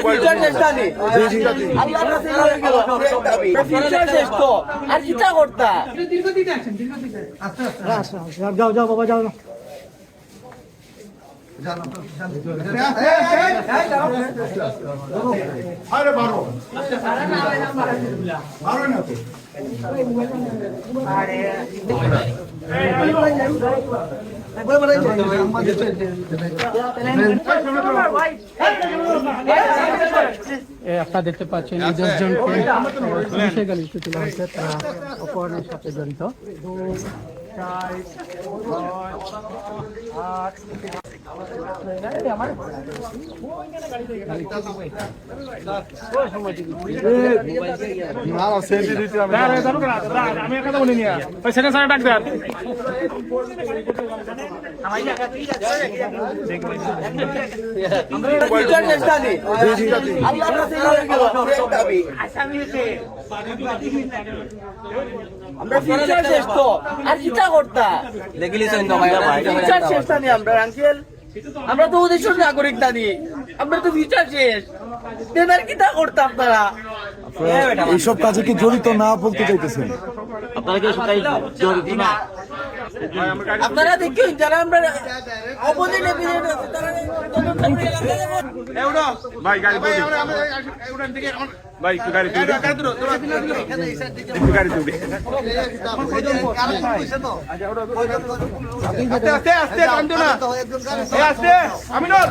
Future চেষ্টা নেই আল্লাহর কাছে হয়ে গেল ফিউচার চেষ্টা আর কিটা করতা দীর্ঘদিতে আছেন দীর্ঘদিতে আস্তে আস্তে যাও যাও বাবা যাও আরে বারো বারো না তো আপনারা দেখতে পাচ্ছেন এই 10 জনকে পুলিশে গাড়িতে তোলা হয়েছে তারা অপহরণের সাথে জড়িত। আমি একটা বলি নিয়ে সেকেন্ড সাইড ডাক দেন ফিউচার চেষ্টা নেই আল্লাহর কাছে হয়ে গেল আমরা ফিউচার চেষ্টা আর কিটা করতা ফিউচার চেষ্টা নেই আমরা আঙ্কেল আমরা তো দেশের নাগরিক দানি আমরা তো ফিউচার শেষ দেদার কিটা করতাম আপনারা এইসব কাজে কি জড়িত না বলতে চাইতেছেন? আপনারা দেখুন যারা আমরা অপোজিট এপিসোড আছে তারা ভাই গাড়ি ভাই একটু গাড়ি তুলে গাড়ি তুলে আস্তে আস্তে আস্তে কান্দো না আস্তে আমিনুল